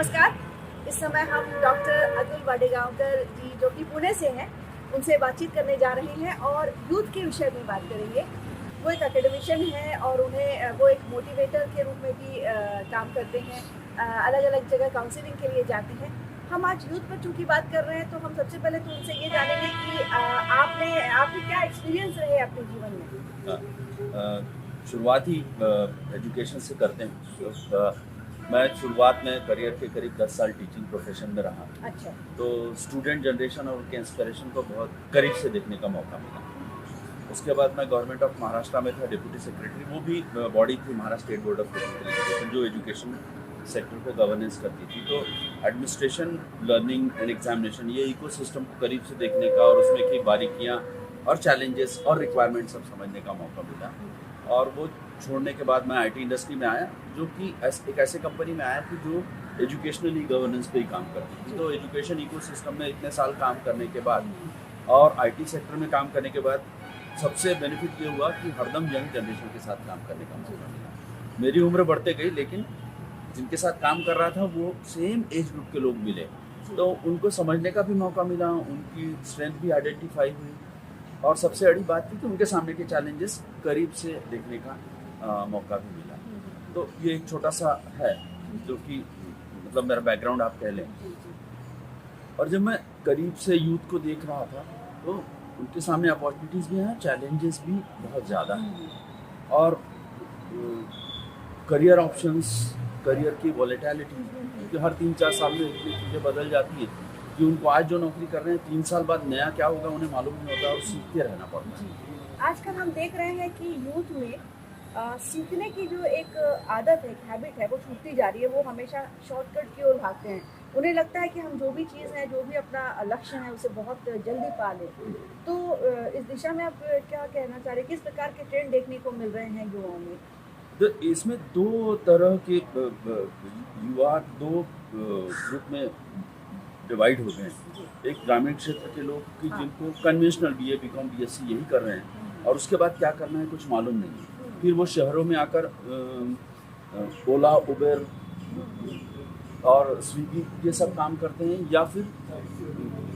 नमस्कार। इस समय हम डॉक्टर अतुल वाडेगांवकर जी जो कि पुणे से हैं, उनसे बातचीत करने जा रहे हैं और यूथ के विषय में बात करेंगे। वो एक एकेडमिशियन हैं और उन्हें वो एक मोटिवेटर के रूप में भी काम करते हैं। अलग-अलग जगह काउंसलिंग के लिए जाते हैं। हम आज यूथ पर चूँकि बात कर रहे हैं, तो हम सबसे पहले तो उनसे ये जानेंगे कि आपके क्या एक्सपीरियंस रहे अपने जीवन में? शुरुआत ही एजुकेशन से करते हैं। मैं शुरुआत में करियर के करीब 10 साल टीचिंग प्रोफेशन में रहा। अच्छा। तो स्टूडेंट जनरेशन और उनके इंस्पिरेशन को बहुत करीब से देखने का मौका मिला। उसके बाद मैं गवर्नमेंट ऑफ महाराष्ट्र में था डिप्टी सेक्रेटरी। वो भी बॉडी थी Maharashtra state board of technical education, जो एजुकेशन सेक्टर को गवर्नेंस करती थी। तो एडमिनिस्ट्रेशन, लर्निंग एंड एग्जामिनेशन, ये इकोसिस्टम को करीब से देखने का और उसमें की बारीकियाँ और चैलेंजेस और रिक्वायरमेंट सब समझने का मौका मिला। और वो छोड़ने के बाद मैं आईटी इंडस्ट्री में आया, जो कि एक ऐसे कंपनी में आया कि जो एजुकेशनली गवर्नेंस पे ही काम करती थी। तो एजुकेशन इकोसिस्टम में इतने साल काम करने के बाद और आईटी सेक्टर में काम करने के बाद सबसे बेनिफिट ये हुआ कि हरदम यंग जनरेशन के साथ काम करने का मौका मिला। मेरी उम्र बढ़ते गई, लेकिन जिनके साथ काम कर रहा था वो सेम एज ग्रुप के लोग मिले, तो उनको समझने का भी मौका मिला, उनकी स्ट्रेंथ भी आइडेंटिफाई हुई और सबसे बड़ी बात थी कि उनके सामने के चैलेंजेस करीब से देखने का मौका भी मिला। तो ये एक छोटा सा है जो कि मतलब मेरा बैकग्राउंड आप कह लें। और जब मैं करीब से यूथ को देख रहा था तो उनके सामने अपॉर्चुनिटीज़ भी हैं, चैलेंजेस भी बहुत ज़्यादा हैं और करियर ऑप्शंस, करियर की वॉलेटिलिटी, क्योंकि हर 3-4 साल में इतनी चीज़ें बदल जाती हैं कि उनको आज जो नौकरी कर रहे हैं 3 साल बाद नया क्या होगा उन्हें मालूम नहीं होता और सीखते रहना पड़ता है। आजकल हम देख रहे हैं कि यूथ में सीखने की जो एक आदत है, एक हैबिट है, वो छूटती जा रही है। वो हमेशा शॉर्टकट की ओर भागते हैं। उन्हें लगता है कि हम जो भी चीज़ है, जो भी अपना लक्ष्य है, उसे बहुत जल्दी पा लें। तो इस दिशा में आप क्या कहना चाह रहे हैं? किस प्रकार के ट्रेंड देखने को मिल रहे हैं युवाओं में? तो इसमें दो तरह के युवा दो ग्रुप में डिवाइड हो गए हैं। एक ग्रामीण क्षेत्र के लोग कि जिनको कन्वेंशनल बीए, बीकॉम, बीएससी यही कर रहे हैं और उसके बाद क्या करना है कुछ मालूम नहीं है। फिर वो शहरों में आकर ओला, उबेर और स्विगी ये सब काम करते हैं, या फिर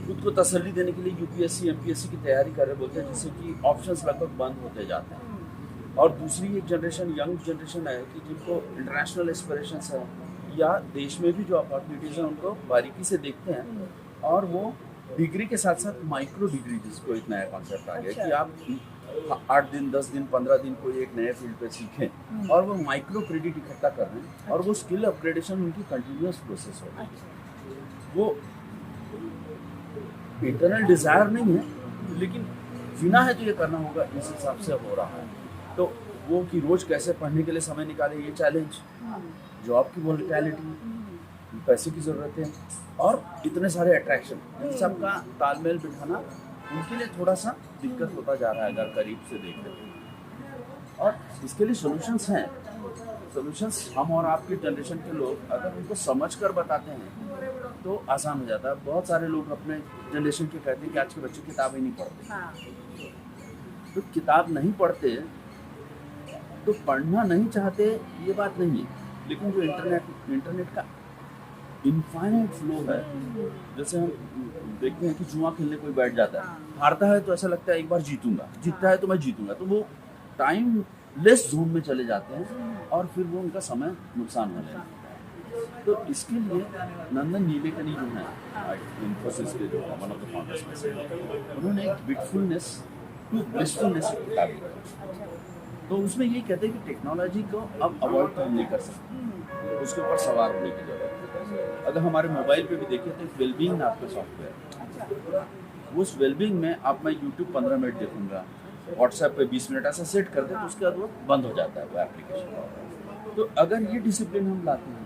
खुद को तसल्ली देने के लिए यूपीएससी, एमपीएससी की तैयारी कर रहे बोलते हैं, जिससे कि ऑप्शंस लगभग बंद होते जाते हैं। और दूसरी एक जनरेशन, यंग जनरेशन है कि जिनको इंटरनेशनल एस्पिरेशंस है या देश में भी जो अपॉर्चुनिटीज़ हैं उनको बारीकी से देखते हैं और वो डिग्री के साथ साथ माइक्रो डिग्री, जिसको एक नया कॉन्सेप्ट आ गया कि आप 8 दिन, 10 दिन, 15 दिन कोई एक नए फील्ड पे सीखें और वो माइक्रो क्रेडिट इकट्ठा कर रहे हैं और वो स्किल अपग्रेडेशन उनकी कंटिन्यूस प्रोसेस हो रही है। वो इंटरनल डिज़ायर नहीं है, लेकिन जीना है तो ये करना होगा, इस हिसाब से हो रहा है। तो वो कि रोज़ कैसे पढ़ने के लिए समय निकाले, ये चैलेंज, जॉब की वॉलेटिलिटी, पैसे की ज़रूरत है और इतने सारे अट्रैक्शन, इन सब का तालमेल बिठाना उनके लिए थोड़ा सा दिक्कत होता जा रहा है अगर करीब से देख रहे हैं। और इसके लिए सॉल्यूशंस हैं। सॉल्यूशंस हम और आपकी जनरेशन के लोग अगर उनको समझ कर बताते हैं तो आसान हो जाता है। बहुत सारे लोग अपने जनरेशन के कहते हैं कि आज के बच्चे किताब ही नहीं पढ़ते। तो किताब नहीं पढ़ते तो पढ़ना नहीं चाहते ये बात नहीं है, लेकिन जो इंटरनेट का इनफाइनाइट फ्लो है, जैसे हम देखते हैं कि जुआ खेलने कोई बैठ जाता है, हारता है तो ऐसा लगता है एक बार जीतूंगा, जीतता है तो मैं जीतूंगा, तो वो टाइम लेस जोन में चले जाते हैं और फिर वो उनका समय नुकसान होने लगता है। तो इसके लिए नंदन नीलेकनी जो है इन्फोसिस के जो वन ऑफ द फाउंडर्स में से, उन्होंने एक बिटफुलनेस टू ब्लिसफुलनेस की किताब लिखी। तो उसमें ये कहते हैं कि टेक्नोलॉजी को अब अवॉइड तो हम नहीं कर सकते, उसके ऊपर सवार होने की जरूरत है। अगर हमारे मोबाइल पे भी देखिए तो एक वेलबींग नाम का सॉफ्टवेयर, उस वेलबींग में आप मैं यूट्यूब 15 मिनट देखूंगा, व्हाट्सएप पे 20 मिनट, ऐसा सेट कर दे तो उसके बाद वो बंद हो जाता है वो एप्लीकेशन। तो अगर ये डिसिप्लिन हम लाते हैं।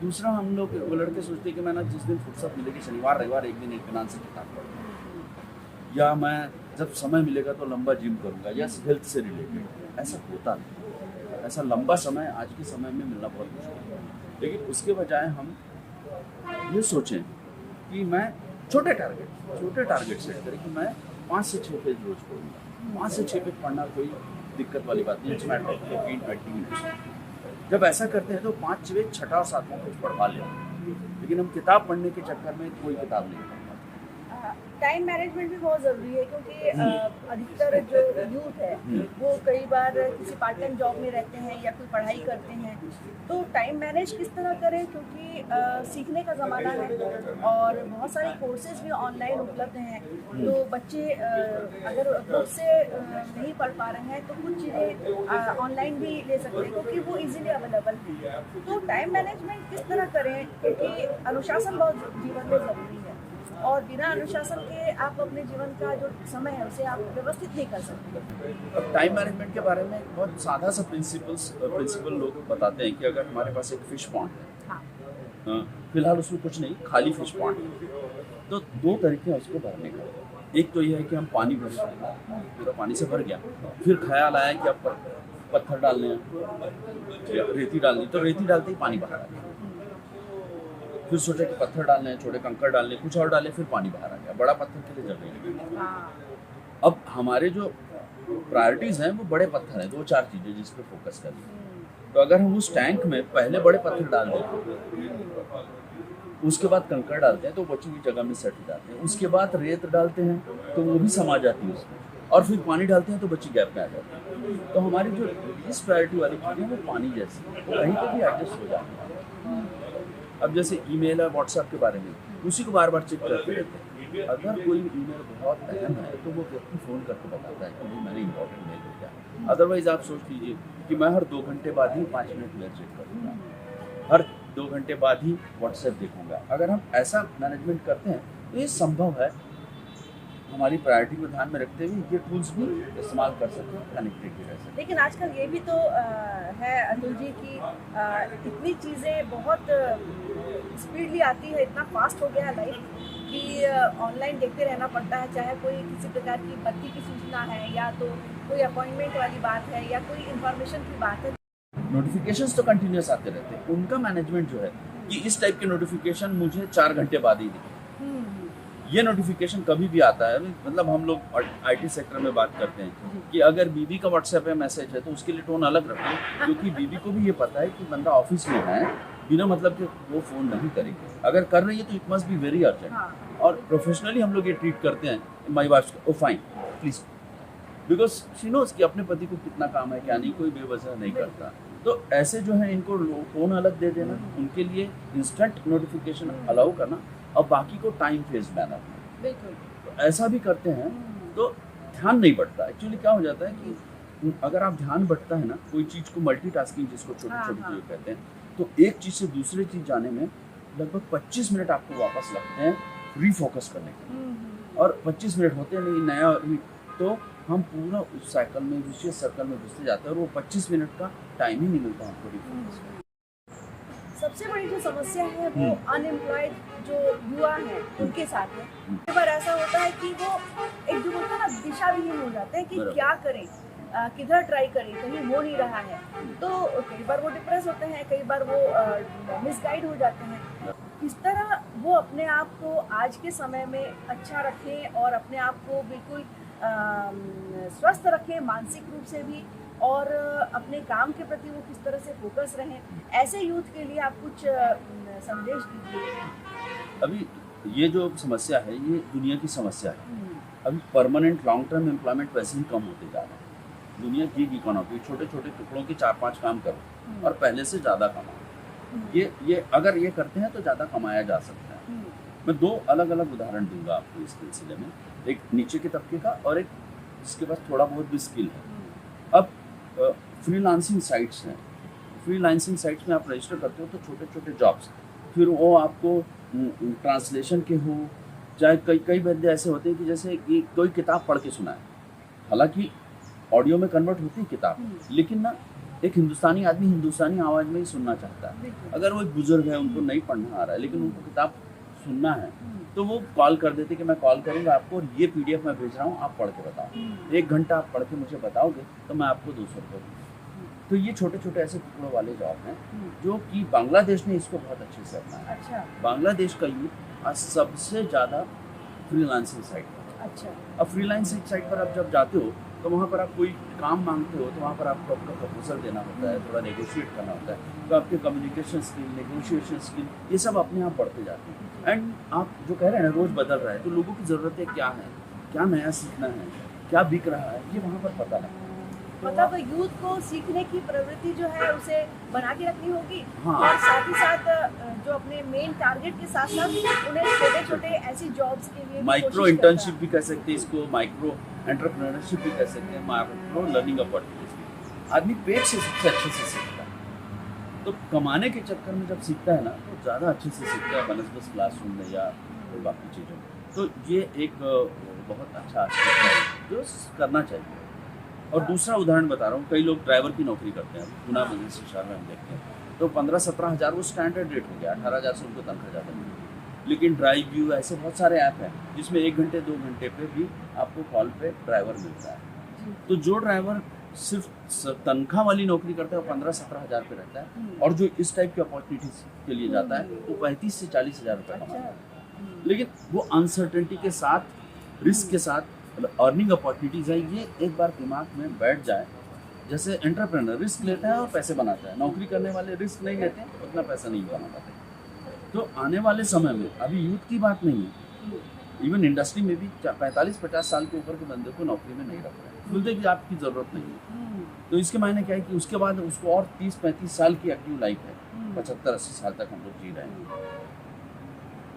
दूसरा, हम लोग वो लड़के सोचते हैं कि मैं ना जिस दिन फुर्सत मिलेगी, शनिवार रविवार एक दिन इत्मीनान से किताब पढ़ूंगा, या मैं जब समय मिलेगा तो लंबा जिम करूंगा या हेल्थ से रिलेटेड। ऐसा होता नहीं, ऐसा लंबा समय आज के समय में मिलना बहुत मुश्किल है। लेकिन उसके बजाय हम ये सोचें कि मैं छोटे टारगेट सेट करें कि मैं 5 से 6 पेज रोज पढ़ूंगा। 5 से 6 पेज पढ़ना कोई दिक्कत वाली बात नहीं, इट्स मैटर ऑफ 15-20 मिनट्स। जब ऐसा करते हैं तो 5 6 छठा और सातवां कुछ पढ़वा लेते हैं, लेकिन हम किताब पढ़ने के चक्कर में कोई किताब नहीं पढ़ पाते। टाइम मैनेजमेंट भी बहुत ज़रूरी है, क्योंकि अधिकतर जो यूथ है वो कई बार किसी पार्ट टाइम जॉब में रहते हैं या कोई पढ़ाई करते हैं, तो टाइम मैनेज किस तरह करें, क्योंकि सीखने का ज़माना है और बहुत सारे कोर्सेज भी ऑनलाइन उपलब्ध हैं। तो बच्चे अगर खुद से नहीं पढ़ पा रहे हैं तो कुछ चीज़ें ऑनलाइन भी ले सकते हैं, क्योंकि वो इजीली अवेलेबल हैं। तो टाइम मैनेजमेंट किस तरह करें, क्योंकि अनुशासन बहुत जीवन में ज़रूरी है और बिना अनुशासन के आप अपने जीवन का जो समय है उसे आप व्यवस्थित नहीं कर सकते। अब टाइम मैनेजमेंट के बारे में बहुत सादा सा प्रिंसिपल लोग बताते हैं कि अगर हमारे पास एक फिश पॉन्ड है, हाँ। फिलहाल उसमें कुछ नहीं, खाली फिश पॉन्ड है, तो 2 तरीके हैं उसको भरने का। एक तो ये है कि हम पानी भर दें, पूरा पानी से भर गया, फिर ख्याल आया कि अब पत्थर डालने हैं या रेती डालनी, तो रेती डालते ही पानी बाहर आ गया। फिर सोचा कि पत्थर डालने हैं, छोटे कंकड़ डालने, कुछ और डाले, फिर पानी बाहर आ गया, बड़ा पत्थर के लिए जगह नहीं। अब हमारे जो प्रायोरिटीज हैं वो बड़े पत्थर हैं, 2-4 चीजें जिस पे फोकस करें। तो अगर हम उस टैंक में पहले बड़े पत्थर डाल दें, उसके बाद कंकड़ डालते हैं तो बची हुई जगह में सेट हो जाते हैं, उसके बाद रेत डालते हैं तो वो भी समा जाती है उसमें, और फिर पानी डालते हैं तो बची गैप में आ जाती है। तो हमारी जो इस प्रायोरिटी वाली चीज़ें वो पानी जैसी वो कहीं पर भी एडजस्ट हो जाती है। अब जैसे ईमेल और व्हाट्सएप के बारे में उसी को बार बार चेक करते रहते हैं। अगर कोई ईमेल बहुत अहम है तो वो व्यक्ति फ़ोन करके बताता है कि भाई मैंने इंपॉर्टेंट मेल भेजा। अदरवाइज आप सोच लीजिए कि मैं हर 2 घंटे बाद ही 5 मिनट मेल चेक करूँगा, हर 2 घंटे बाद ही व्हाट्सएप देखूंगा। अगर हम ऐसा मैनेजमेंट करते हैं तो ये संभव है, हमारी प्रायोरिटी को ध्यान में रखते हुए ये टूल्स भी इस्तेमाल कर सकते हैं, कनेक्टेड भी रह सकते हैं। लेकिन आजकल ये भी तो है अतुल जी की इतनी चीज़ें बहुत स्पीडली आती है, इतना फास्ट हो गया है लाइफ कि ऑनलाइन देखते रहना पड़ता है, चाहे कोई किसी प्रकार की बत्ती की सूचना है या तो कोई अपॉइंटमेंट वाली बात है या कोई इन्फॉर्मेशन की बात है। नोटिफिकेशंस तो कंटिन्यूस आते रहते हैं, उनका मैनेजमेंट जो है कि इस टाइप के नोटिफिकेशन मुझे 4 घंटे बाद ही दिखे। ये नोटिफिकेशन कभी भी आता है, मतलब हम लोग आईटी सेक्टर में बात करते हैं कि अगर बीबी का व्हाट्सएप पे मैसेज है तो उसके लिए टोन अलग रखें, क्योंकि बीबी को भी ये पता है कि बंदा ऑफिस में है, बिना मतलब कि वो फ़ोन नहीं करेगी। अगर कर रही है तो it must be very urgent. और प्रोफेशनली हम लोग ये ट्रीट करते हैं, my wife oh fine please, because she knows कि अपने पति को कितना काम है, क्या नहीं, कोई बेवजह नहीं करता। तो ऐसे जो है इनको फ़ोन अलग दे देना, उनके लिए इंस्टेंट नोटिफिकेशन अलाउ करना, और बाकी को टाइम फेज मैनर में। बिल्कुल। तो ऐसा भी करते हैं तो ध्यान नहीं बढ़ता। एक्चुअली क्या हो जाता है कि अगर आप ध्यान बढ़ता है ना कोई चीज़ को, मल्टीटास्किंग जिसको छोटी छोटी चीज़ें कहते हैं, तो एक चीज़ से दूसरी चीज़ जाने में लगभग 25 मिनट आपको वापस लगते हैं रीफोकस करने के लिए। और 25 मिनट होते नहीं नया, तो हम पूरा उस साइकिल में, विशेष सर्कल में घुसते जाते हैं और वो 25 मिनट का टाइम ही नहीं मिलता हमको रिफोकस। सबसे बड़ी जो समस्या है वो अनएम्प्लॉयड जो युवा हैं उनके साथ है। कई बार ऐसा होता है कि वो एक जो बोलते हैं ना दिशाविहीन हो जाते हैं कि क्या करें, किधर ट्राई करें, कहीं हो नहीं रहा है। तो कई बार वो डिप्रेस होते हैं, कई बार वो मिसगाइड हो जाते हैं। किस तरह वो अपने आप को आज के समय में अच्छा रखें और अपने आप को बिल्कुल स्वस्थ रखें मानसिक रूप से भी, और अपने काम के प्रति वो किस तरह से फोकस रहें, ऐसे यूथ के लिए आप कुछ संदेश दीजिए। अभी ये जो समस्या है ये दुनिया की समस्या है। अभी परमानेंट लॉन्ग टर्म एम्प्लॉयमेंट वैसे ही कम होते जा रहे हैं। दुनिया गिग इकोनॉमी, छोटे छोटे टुकड़ों के 4-5 काम करो और पहले से ज़्यादा कमाओ। ये अगर ये करते हैं तो ज़्यादा कमाया जा सकता है। मैं 2 अलग अलग उदाहरण दूंगा आपको इस सिलसिले में, एक नीचे के तबके का और एक जिसके पास थोड़ा बहुत भी स्किल है। अब फ्रीलांसिंग साइट्स हैं, फ्रीलांसिंग साइट्स में आप रजिस्टर करते हो तो छोटे छोटे जॉब्स, फिर वो आपको ट्रांसलेशन के हो, चाहे कई बंदे ऐसे होते हैं कि जैसे कि कोई किताब पढ़ के सुना है, हालांकि ऑडियो में कन्वर्ट होती है किताब, लेकिन ना एक हिंदुस्तानी आदमी हिंदुस्तानी आवाज़ में ही सुनना चाहता है। अगर वो एक बुजुर्ग है, उनको नहीं पढ़ना आ रहा है लेकिन उनको किताब सुनना है, तो वो कॉल कर देते कि मैं कॉल करूँगा आपको और ये PDF मैं भेज रहा हूँ, आप पढ़ के बताओ। 1 घंटा आप पढ़ के मुझे बताओगे तो मैं आपको 200 रुपये दूँगा। तो ये छोटे छोटे ऐसे टुकड़ों वाले जॉब हैं जो कि बांग्लादेश ने इसको बहुत अच्छे से अपनाया। अच्छा। बांग्लादेश का यूथ आज सबसे ज़्यादा फ्रीलांसिंग साइट पर। अच्छा। अब फ्रीलांसिंग साइट पर आप जब जाते हो तो वहाँ पर आप कोई काम मांगते हो तो वहाँ पर आपको आपका प्रपोजल देना होता है, थोड़ा नेगोशिएट करना होता है, तो आपके कम्युनिकेशन स्किल, नेगोशिएशन स्किल, ये सब अपने आप बढ़ते जाते हैं। एंड आप जो कह रहे हैं ना रोज़ बदल रहा है, तो लोगों की ज़रूरतें क्या हैं, क्या नया सीखना है, क्या बिक रहा है, ये वहाँ पर पता लगता है। मतलब यूथ को सीखने की प्रवृत्ति जो है उसे बना के रखनी होगी। हाँ। और साथ ही साथ जो अपने मेन टारगेट के साथ साथ उन्हें छोटे छोटे ऐसी जॉब्स के लिए भी माइक्रो कोशिश इंटर्नशिप करना। भी कह सकते हैं इसको, माइक्रो एंटरप्रेन्योरशिप भी कह सकते हैं, माइक्रो लर्निंग अपॉर्चुनिटीज भी। आदमी पेट से सबसे अच्छे से सीखता है, तो कमाने के चक्कर में जब सीखता है ना तो ज़्यादा अच्छे से सीखता है बनस्बत क्लासरूम में या कोई बाकी चीज़ों में। तो ये एक बहुत अच्छा एस्पेक्ट है जो करना चाहिए। और दूसरा उदाहरण बता रहा हूँ, कई लोग ड्राइवर की नौकरी करते हैं, पुणे में जैसे शहर में हम देखते हैं, तो 15-17 हज़ार वो स्टैंडर्ड रेट हो गया, 18 हज़ार से उनको तनख्वाह ज़्यादा मिलती है। लेकिन ड्राइव व्यू ऐसे बहुत सारे ऐप हैं जिसमें 1 घंटे 2 घंटे पे भी आपको कॉल पे ड्राइवर मिलता है। तो जो ड्राइवर सिर्फ तनख्वाह वाली नौकरी करता है वो 15-17 हज़ार पे रहता है, और जो इस टाइप की अपॉर्चुनिटीज के लिए जाता है वो 35 से 40 हज़ार रुपये कमाता है। लेकिन वो अनसर्टेनिटी के साथ, रिस्क के साथ अर्निंग अपॉर्चुनिटीज है, ये एक बार दिमाग में बैठ जाए। जैसे एंटरप्रेन्योर रिस्क लेता है और पैसे बनाता है, नौकरी करने वाले रिस्क नहीं लेते, उतना पैसा नहीं बना पाते। तो आने वाले समय में अभी यूथ की बात नहीं है, इवन इंडस्ट्री में भी 45-50 साल के ऊपर के बंदे को नौकरी में नहीं रख रहे हैं, बोलते कि आपकी ज़रूरत नहीं है। तो इसके मायने क्या है कि उसके बाद उसको और 30-35 साल की एक्टिव लाइफ है, 75-80 साल तक हम लोग जी रहे हैं,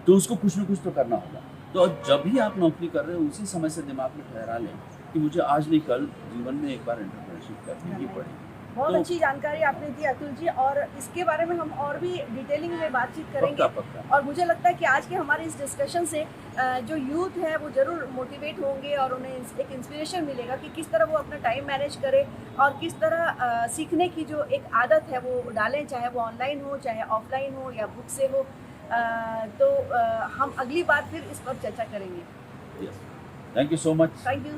तो उसको कुछ ना कुछ तो करना होगा। तो जब भी आप नौकरी कर रहे हो उसी समय से दिमाग में ठहरा लें कि मुझे आज नहीं कल जीवन में एक बार एंटरप्रेन्योरशिप करनी ही पड़ेगी। बहुत तो अच्छी जानकारी आपने दी अतुल जी, और इसके बारे में हम और भी डिटेलिंग में बातचीत करेंगे। पक्का। और मुझे लगता है कि आज के हमारे इस डिस्कशन से जो यूथ है वो ज़रूर मोटिवेट होंगे और उन्हें एक इंस्पिरेशन मिलेगा कि किस तरह वो अपना टाइम मैनेज करें और किस तरह सीखने की जो एक आदत है वो डालें, चाहे वो ऑनलाइन हो, चाहे ऑफलाइन हो या बुक से हो। तो हम अगली बार फिर इस पर चर्चा करेंगे। Thank you so much. Thank you.